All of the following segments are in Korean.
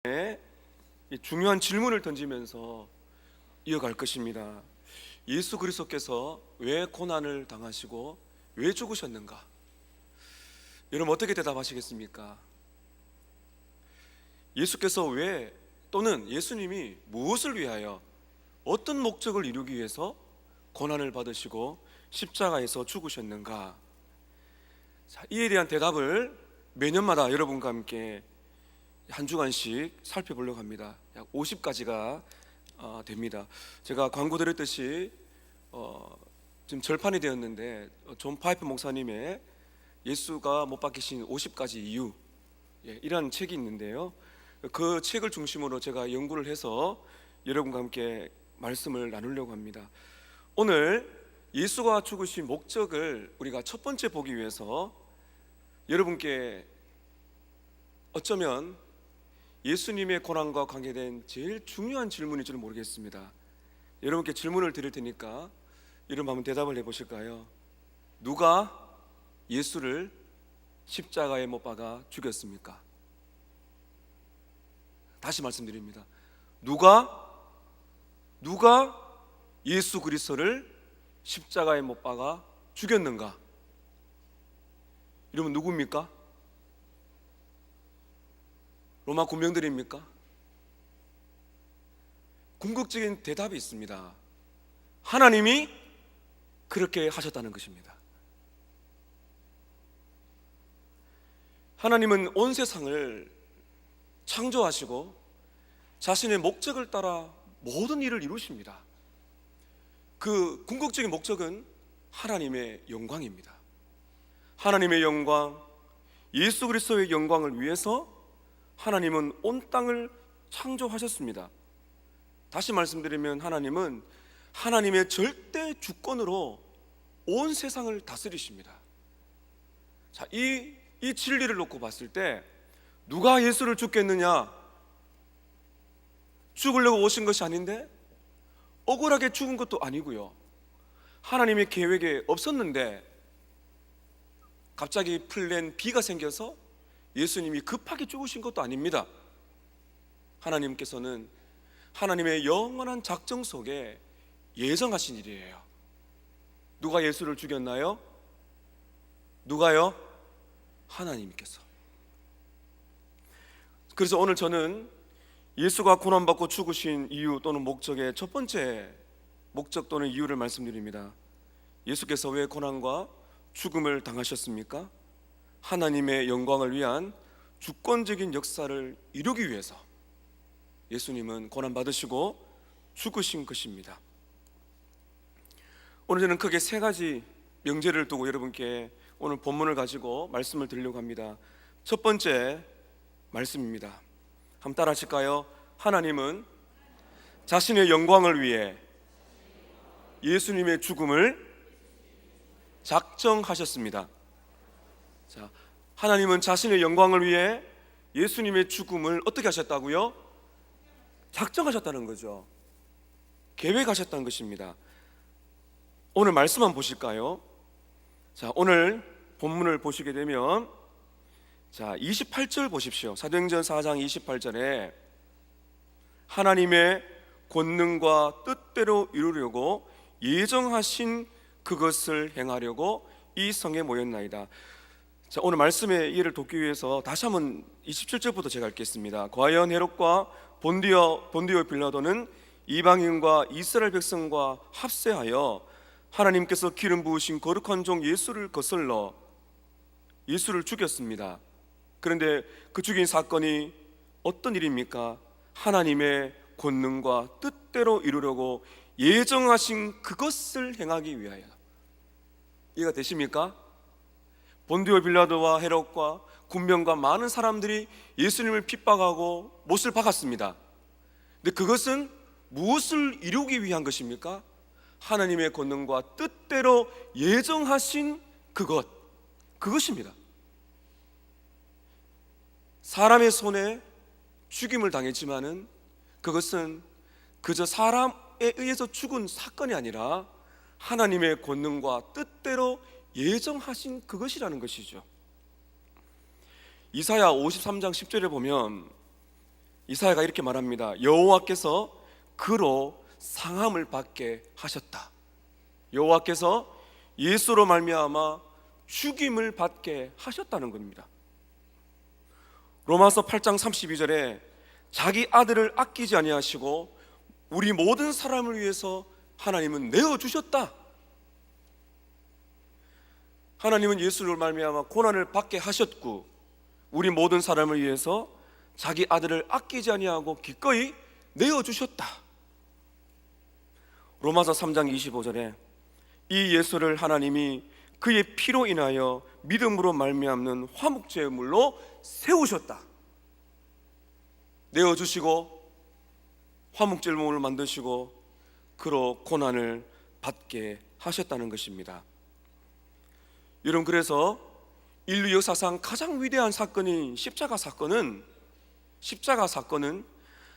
이 중요한 질문을 던지면서 이어갈 것입니다. 예수 그리스도께서 왜 고난을 당하시고 왜 죽으셨는가? 여러분 어떻게 대답하시겠습니까? 예수께서 왜, 또는 예수님이 무엇을 위하여, 어떤 목적을 이루기 위해서 고난을 받으시고 십자가에서 죽으셨는가? 자, 이에 대한 대답을 매년마다 여러분과 함께 한 주간씩 살펴보려고 합니다. 약 50가지가 됩니다. 제가 광고 드렸듯이 지금 절판이 되었는데 존 파이프 목사님의 예수가 못 박히신 50가지 이유, 이런 책이 있는데요. 그 책을 중심으로 제가 연구를 해서 여러분과 함께 말씀을 나누려고 합니다. 오늘 예수가 죽으신 목적을 우리가 첫 번째 보기 위해서 여러분께 어쩌면 예수님의 고난과 관계된 제일 중요한 질문일지는 모르겠습니다. 여러분께 질문을 드릴 테니까 여러분 한번 대답을 해보실까요? 누가 예수를 십자가에 못 박아 죽였습니까? 다시 말씀드립니다. 누가 예수 그리스도를 십자가에 못 박아 죽였는가? 여러분 누구입니까? 로마 군병들입니까? 궁극적인 대답이 있습니다. 하나님이 그렇게 하셨다는 것입니다. 하나님은 온 세상을 창조하시고 자신의 목적을 따라 모든 일을 이루십니다. 그 궁극적인 목적은 하나님의 영광입니다. 하나님의 영광, 예수 그리스도의 영광을 위해서 하나님은 온 땅을 창조하셨습니다. 다시 말씀드리면 하나님은 하나님의 절대 주권으로 온 세상을 다스리십니다. 자, 이 진리를 놓고 봤을 때 누가 예수를 죽겠느냐? 죽으려고 오신 것이 아닌데, 억울하게 죽은 것도 아니고요, 하나님의 계획에 없었는데 갑자기 풀린 비가 생겨서 예수님이 급하게 죽으신 것도 아닙니다. 하나님께서는 하나님의 영원한 작정 속에 예정하신 일이에요. 누가 예수를 죽였나요? 누가요? 하나님께서. 그래서 오늘 저는 예수가 고난받고 죽으신 이유 또는 목적의 첫 번째 목적 또는 이유를 말씀드립니다. 예수께서 왜 고난과 죽음을 당하셨습니까? 하나님의 영광을 위한 주권적인 역사를 이루기 위해서 예수님은 고난받으시고 죽으신 것입니다. 오늘 저는 크게 세 가지 명제를 두고 여러분께 오늘 본문을 가지고 말씀을 드리려고 합니다. 첫 번째 말씀입니다. 한번 따라 하실까요? 하나님은 자신의 영광을 위해 예수님의 죽음을 작정하셨습니다. 자, 하나님은 자신의 영광을 위해 예수님의 죽음을 어떻게 하셨다고요? 작정하셨다는 거죠. 계획하셨다는 것입니다. 오늘 말씀 한번 보실까요? 자, 오늘 본문을 보시게 되면 자, 28절 보십시오. 사도행전 4장 28절에 하나님의 권능과 뜻대로 이루려고 예정하신 그것을 행하려고 이 성에 모였나이다. 자, 오늘 말씀의 이해를 돕기 위해서 다시 한번 27절부터 제가 읽겠습니다. 과연 헤롯과 본디오 빌라도는 이방인과 이스라엘 백성과 합세하여 하나님께서 기름 부으신 거룩한 종 예수를 거슬러 예수를 죽였습니다. 그런데 그 죽인 사건이 어떤 일입니까? 하나님의 권능과 뜻대로 이루려고 예정하신 그것을 행하기 위하여. 이해가 되십니까? 본디오 빌라도와 헤롯과 군병과 많은 사람들이 예수님을 핍박하고 못을 박았습니다. 근데 그것은 무엇을 이루기 위한 것입니까? 하나님의 권능과 뜻대로 예정하신 그것입니다. 사람의 손에 죽임을 당했지만은 그것은 그저 사람에 의해서 죽은 사건이 아니라 하나님의 권능과 뜻대로 예정하신 그것이라는 것이죠. 이사야 53장 10절에 보면 이사야가 이렇게 말합니다. 여호와께서 그로 상함을 받게 하셨다. 여호와께서 예수로 말미암아 죽임을 받게 하셨다는 겁니다. 로마서 8장 32절에 자기 아들을 아끼지 아니하시고 우리 모든 사람을 위해서 하나님은 내어주셨다. 하나님은 예수를 말미암아 고난을 받게 하셨고 우리 모든 사람을 위해서 자기 아들을 아끼지 아니하고 기꺼이 내어주셨다. 로마서 3장 25절에 이 예수를 하나님이 그의 피로 인하여 믿음으로 말미암는 화목제물로 세우셨다. 내어주시고 화목제물을 만드시고 그로 고난을 받게 하셨다는 것입니다. 여러분, 그래서 인류 역사상 가장 위대한 사건인 십자가 사건은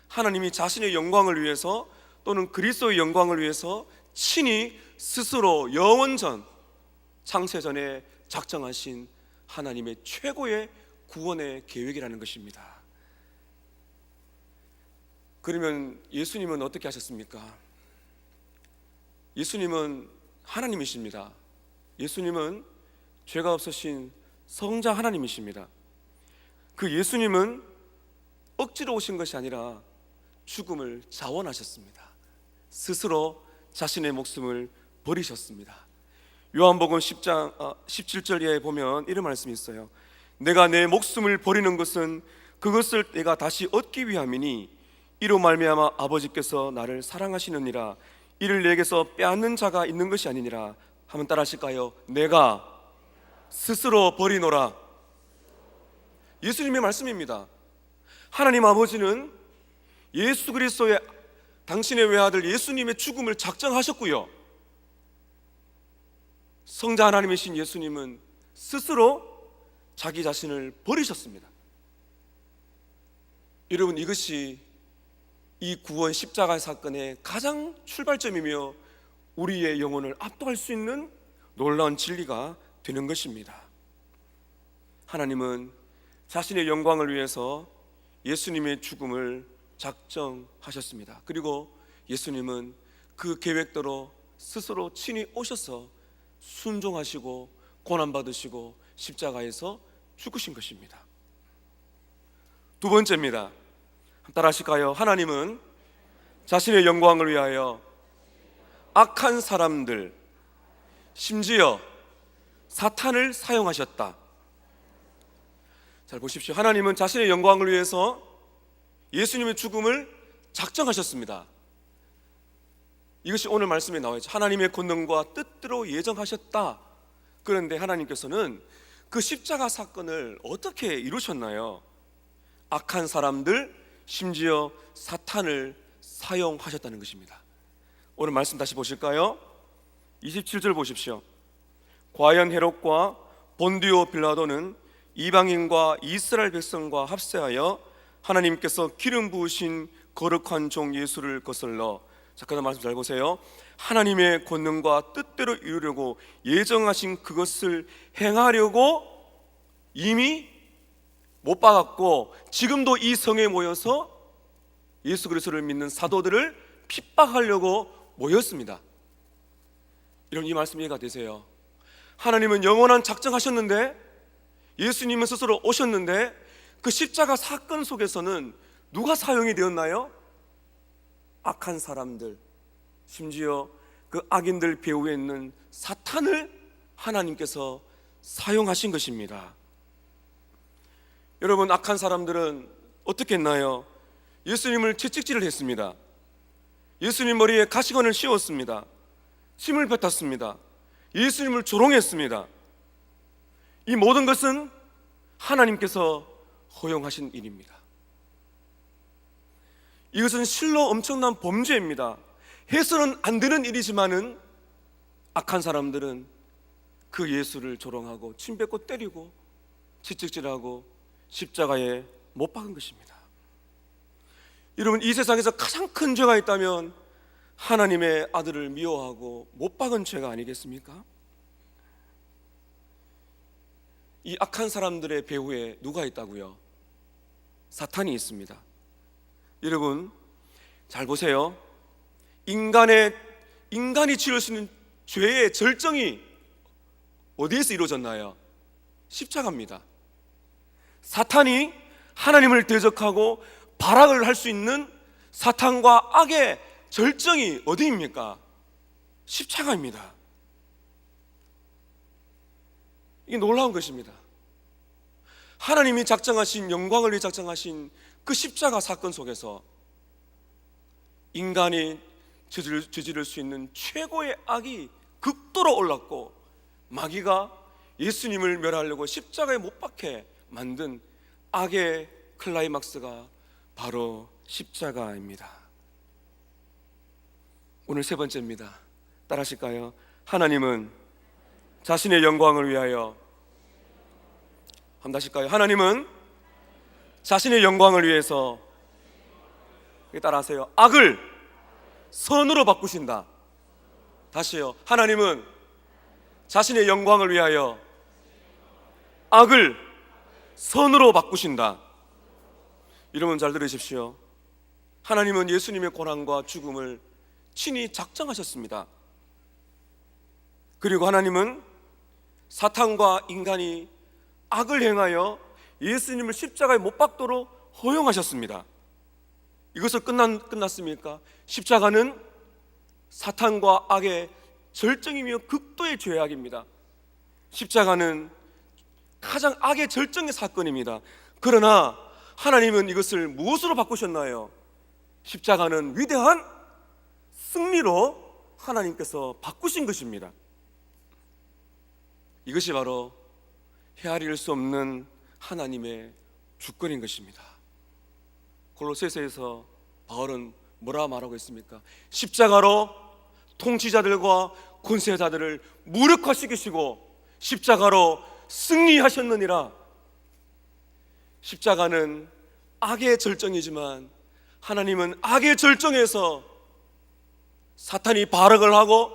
하나님이 자신의 영광을 위해서 또는 그리스도의 영광을 위해서 친히 스스로 영원전 창세전에 작정하신 하나님의 최고의 구원의 계획이라는 것입니다. 그러면 예수님은 어떻게 하셨습니까? 예수님은 하나님이십니다. 예수님은 죄가 없으신 성자 하나님이십니다. 그 예수님은 억지로 오신 것이 아니라 죽음을 자원하셨습니다. 스스로 자신의 목숨을 버리셨습니다. 요한복음 10장 17절 이하에 보면 이런 말씀이 있어요. 내가 내 목숨을 버리는 것은 그것을 내가 다시 얻기 위함이니 이로 말미암아 아버지께서 나를 사랑하시느니라. 이를 내게서 빼앗는 자가 있는 것이 아니니라. 한번 따라 하실까요? 내가 스스로 버리노라. 예수님의 말씀입니다. 하나님 아버지는 예수 그리스도의 당신의 외아들 예수님의 죽음을 작정하셨고요, 성자 하나님이신 예수님은 스스로 자기 자신을 버리셨습니다. 여러분, 이것이 이 구원 십자가 사건의 가장 출발점이며 우리의 영혼을 압도할 수 있는 놀라운 진리가 되는 것입니다. 하나님은 자신의 영광을 위해서 예수님의 죽음을 작정하셨습니다. 그리고 예수님은 그 계획대로 스스로 친히 오셔서 순종하시고 고난받으시고 십자가에서 죽으신 것입니다. 두 번째입니다. 따라 하실까요? 하나님은 자신의 영광을 위하여 악한 사람들, 심지어 사탄을 사용하셨다. 잘 보십시오. 하나님은 자신의 영광을 위해서 예수님의 죽음을 작정하셨습니다. 이것이 오늘 말씀에 나와 있죠. 하나님의 권능과 뜻대로 예정하셨다. 그런데 하나님께서는 그 십자가 사건을 어떻게 이루셨나요? 악한 사람들, 심지어 사탄을 사용하셨다는 것입니다. 오늘 말씀 다시 보실까요? 27절 보십시오. 과연 헤롯과 본디오 빌라도는 이방인과 이스라엘 백성과 합세하여 하나님께서 기름 부으신 거룩한 종 예수를 거슬러, 잠깐 말씀 잘 보세요. 하나님의 권능과 뜻대로 이루려고 예정하신 그것을 행하려고 이미 못 박았고 지금도 이 성에 모여서 예수 그리스도를 믿는 사도들을 핍박하려고 모였습니다. 여러분, 이 말씀 이해가 되세요? 하나님은 영원한 작정하셨는데, 예수님은 스스로 오셨는데, 그 십자가 사건 속에서는 누가 사용이 되었나요? 악한 사람들, 심지어 그 악인들 배후에 있는 사탄을 하나님께서 사용하신 것입니다. 여러분, 악한 사람들은 어떻게 했나요? 예수님을 채찍질을 했습니다. 예수님 머리에 가시관을 씌웠습니다. 침을 뱉었습니다. 예수님을 조롱했습니다. 이 모든 것은 하나님께서 허용하신 일입니다. 이것은 실로 엄청난 범죄입니다. 해서는 안 되는 일이지만은 악한 사람들은 그 예수를 조롱하고 침 뱉고 때리고 채찍질하고 십자가에 못 박은 것입니다. 여러분, 이 세상에서 가장 큰 죄가 있다면 하나님의 아들을 미워하고 못 박은 죄가 아니겠습니까? 이 악한 사람들의 배후에 누가 있다고요? 사탄이 있습니다. 여러분 잘 보세요. 인간이 지을 수 있는 죄의 절정이 어디에서 이루어졌나요? 십자가입니다. 사탄이 하나님을 대적하고 발악을 할 수 있는 사탄과 악의 절정이 어디입니까? 십자가입니다. 이게 놀라운 것입니다. 하나님이 작정하신, 영광을 위해 작정하신 그 십자가 사건 속에서 인간이 저지를 수 있는 최고의 악이 극도로 올랐고, 마귀가 예수님을 멸하려고 십자가에 못 박혀 만든 악의 클라이막스가 바로 십자가입니다. 오늘 세 번째입니다. 따라하실까요? 하나님은 자신의 영광을 위하여, 한번 다실까요? 하나님은 자신의 영광을 위해서, 따라하세요, 악을 선으로 바꾸신다. 다시요. 하나님은 자신의 영광을 위하여 악을 선으로 바꾸신다. 여러분 잘 들으십시오. 하나님은 예수님의 고난과 죽음을 친히 작정하셨습니다. 그리고 하나님은 사탄과 인간이 악을 행하여 예수님을 십자가에 못 박도록 허용하셨습니다. 이것을 끝났습니까? 십자가는 사탄과 악의 절정이며 극도의 죄악입니다. 십자가는 가장 악의 절정의 사건입니다. 그러나 하나님은 이것을 무엇으로 바꾸셨나요? 십자가는 위대한 승리로 하나님께서 바꾸신 것입니다. 이것이 바로 헤아릴 수 없는 하나님의 주권인 것입니다. 골로새서에서 바울은 뭐라 말하고 있습니까? 십자가로 통치자들과 권세자들을 무력화시키시고 십자가로 승리하셨느니라. 십자가는 악의 절정이지만 하나님은 악의 절정에서 사탄이 발악을 하고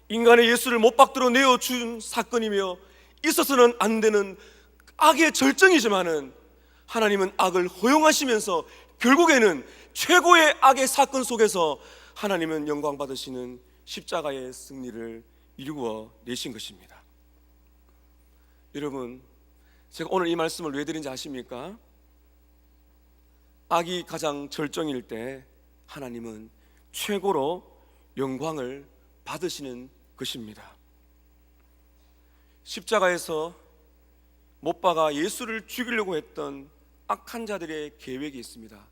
인간의 예수를 못 박도록 내어준 사건이며 있어서는 안 되는 악의 절정이지만은 하나님은 악을 허용하시면서 결국에는 최고의 악의 사건 속에서 하나님은 영광 받으시는 십자가의 승리를 이루어 내신 것입니다. 여러분, 제가 오늘 이 말씀을 왜 드린지 아십니까? 악이 가장 절정일 때 하나님은 최고로 영광을 받으시는 것입니다. 십자가에서 못 박아 예수를 죽이려고 했던 악한 자들의 계획이 있습니다.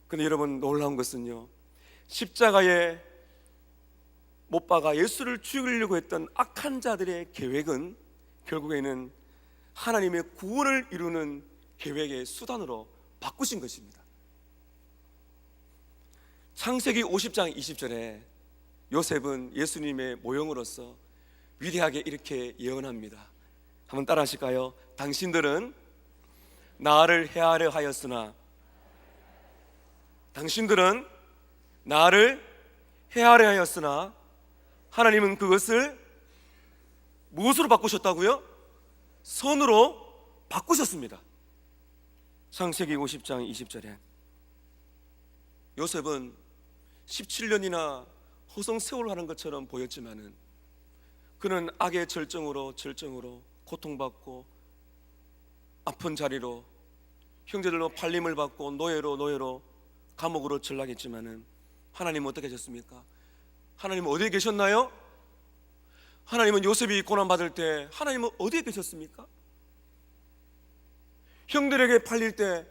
그런데 여러분, 놀라운 것은요, 십자가에 못 박아 예수를 죽이려고 했던 악한 자들의 계획은 결국에는 하나님의 구원을 이루는 계획의 수단으로 바꾸신 것입니다. 창세기 50장 20절에 요셉은 예수님의 모형으로서 위대하게 이렇게 예언합니다. 한번 따라 하실까요? 당신들은 나를 해하려 하였으나, 당신들은 나를 해하려 하였으나 하나님은 그것을 무엇으로 바꾸셨다고요? 선으로 바꾸셨습니다. 창세기 50장 20절에 요셉은 17년이나 호송세월을 하는 것처럼 보였지만은 그는 악의 절정으로 고통받고 아픈 자리로 형제들로 팔림을 받고 노예로 감옥으로 전락했지만은 하나님은 어떻게 하셨습니까? 하나님은 어디에 계셨나요? 하나님은 요셉이 고난받을 때 하나님은 어디에 계셨습니까? 형들에게 팔릴 때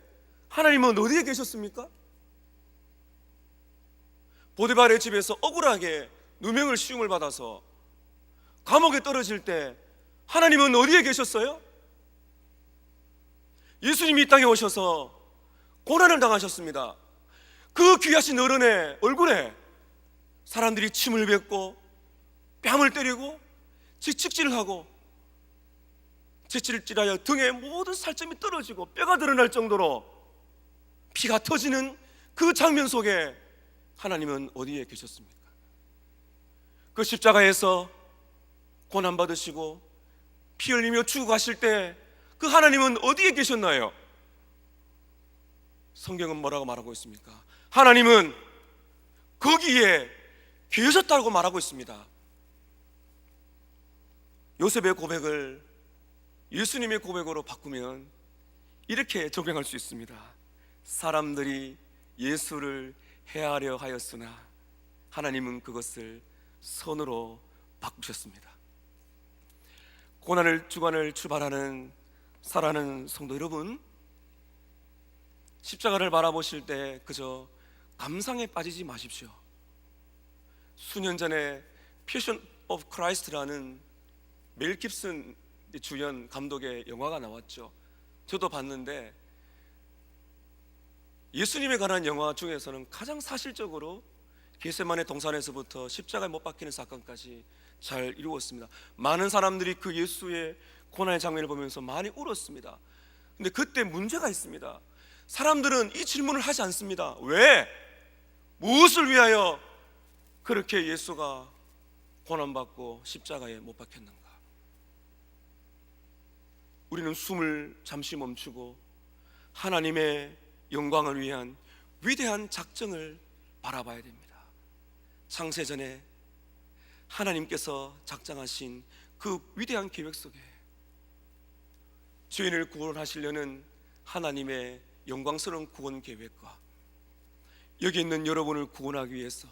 하나님은 어디에 계셨습니까? 보디발의 집에서 억울하게 누명을 시움을 받아서 감옥에 떨어질 때 하나님은 어디에 계셨어요? 예수님이 이 땅에 오셔서 고난을 당하셨습니다. 그 귀하신 어른의 얼굴에 사람들이 침을 뱉고 뺨을 때리고 채찍질을 하고 채찍질하여 등에 모든 살점이 떨어지고 뼈가 드러날 정도로 피가 터지는 그 장면 속에 하나님은 어디에 계셨습니까? 그 십자가에서 고난받으시고 피 흘리며 죽어가실 때 그 하나님은 어디에 계셨나요? 성경은 뭐라고 말하고 있습니까? 하나님은 거기에 계셨다고 말하고 있습니다. 요셉의 고백을 예수님의 고백으로 바꾸면 이렇게 적용할 수 있습니다. 사람들이 예수를 해하려 하였으나 하나님은 그것을 선으로 바꾸셨습니다. 고난을 주관을 출발하는 사랑하는 성도 여러분, 십자가를 바라보실 때 그저 감상에 빠지지 마십시오. 수년 전에 패션 오브 크라이스트라는 멜 깁슨 주연 감독의 영화가 나왔죠. 저도 봤는데 예수님에 관한 영화 중에서는 가장 사실적으로 겟세마네 동산에서부터 십자가에 못 박히는 사건까지 잘 이루었습니다. 많은 사람들이 그 예수의 고난의 장면을 보면서 많이 울었습니다. 근데 그때 문제가 있습니다. 사람들은 이 질문을 하지 않습니다. 왜? 무엇을 위하여 그렇게 예수가 고난받고 십자가에 못 박혔는가? 우리는 숨을 잠시 멈추고 하나님의 영광을 위한 위대한 작정을 바라봐야 됩니다. 창세전에 하나님께서 작정하신 그 위대한 계획 속에 죄인을 구원하시려는 하나님의 영광스러운 구원 계획과 여기 있는 여러분을 구원하기 위해서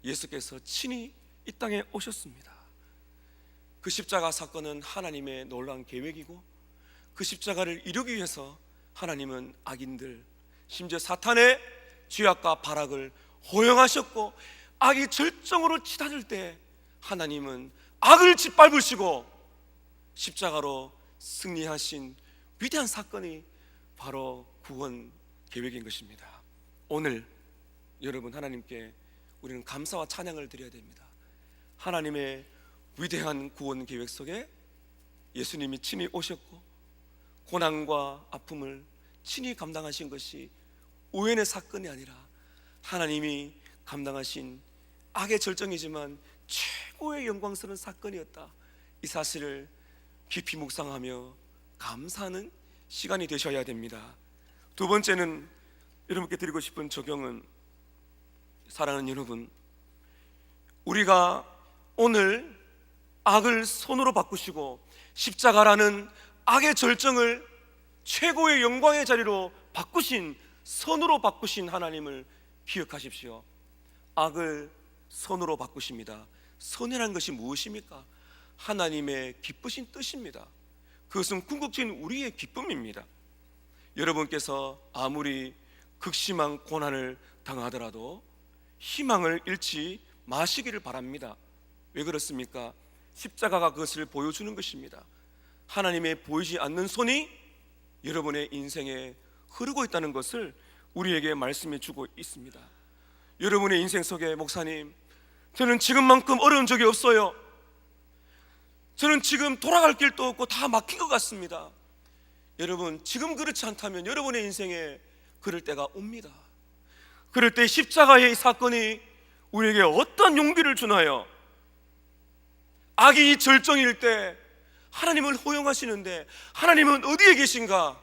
예수께서 친히 이 땅에 오셨습니다. 그 십자가 사건은 하나님의 놀라운 계획이고 그 십자가를 이루기 위해서 하나님은 악인들, 심지어 사탄의 죄악과 발악을 허용하셨고 악이 절정으로 치닫을 때 하나님은 악을 짓밟으시고 십자가로 승리하신 위대한 사건이 바로 구원 계획인 것입니다. 오늘 여러분, 하나님께 우리는 감사와 찬양을 드려야 됩니다. 하나님의 위대한 구원 계획 속에 예수님이 친히 오셨고 고난과 아픔을 친히 감당하신 것이 우연의 사건이 아니라 하나님이 감당하신 악의 절정이지만 최고의 영광스러운 사건이었다. 이 사실을 깊이 묵상하며 감사하는 시간이 되셔야 됩니다. 두 번째는 여러분께 드리고 싶은 적용은, 사랑하는 여러분, 우리가 오늘 악을 선으로 바꾸시고 십자가라는 악의 절정을 최고의 영광의 자리로 바꾸신, 선으로 바꾸신 하나님을 기억하십시오. 악을 선으로 바꾸십니다. 선이라는 것이 무엇입니까? 하나님의 기쁘신 뜻입니다. 그것은 궁극적인 우리의 기쁨입니다. 여러분께서 아무리 극심한 고난을 당하더라도 희망을 잃지 마시기를 바랍니다. 왜 그렇습니까? 십자가가 그것을 보여주는 것입니다. 하나님의 보이지 않는 손이 여러분의 인생에 흐르고 있다는 것을 우리에게 말씀해 주고 있습니다. 여러분의 인생 속에, 목사님, 저는 지금만큼 어려운 적이 없어요. 저는 지금 돌아갈 길도 없고 다 막힌 것 같습니다. 여러분, 지금 그렇지 않다면 여러분의 인생에 그럴 때가 옵니다. 그럴 때 십자가의 이 사건이 우리에게 어떤 용기를 주나요? 악이 절정일 때 하나님을 호용하시는데 하나님은 어디에 계신가?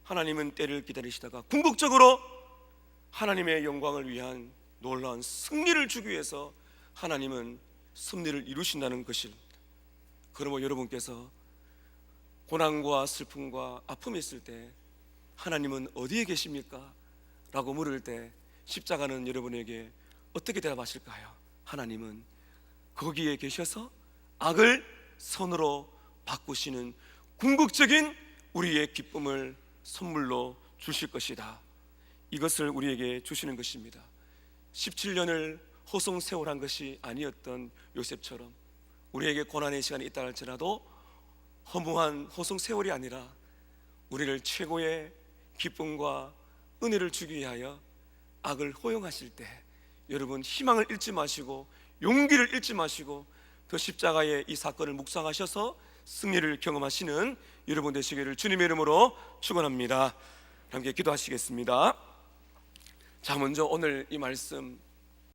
하나님은 때를 기다리시다가 궁극적으로 하나님의 영광을 위한 놀라운 승리를 주기 위해서 하나님은 승리를 이루신다는 것입니다. 그러므로 여러분께서 고난과 슬픔과 아픔이 있을 때 하나님은 어디에 계십니까? 라고 물을 때 십자가는 여러분에게 어떻게 대답하실까요? 하나님은 거기에 계셔서 악을 선으로 바꾸시는 궁극적인 우리의 기쁨을 선물로 주실 것이다. 이것을 우리에게 주시는 것입니다. 17년을 호송세월한 것이 아니었던 요셉처럼 우리에게 고난의 시간이 있다 할지라도 허무한 호송세월이 아니라 우리를 최고의 기쁨과 은혜를 주기 위하여 악을 허용하실 때 여러분, 희망을 잃지 마시고 용기를 잃지 마시고 그 십자가의 이 사건을 묵상하셔서 승리를 경험하시는 여러분 되시기를 주님의 이름으로 축원합니다. 함께 기도하시겠습니다. 자, 먼저 오늘 이 말씀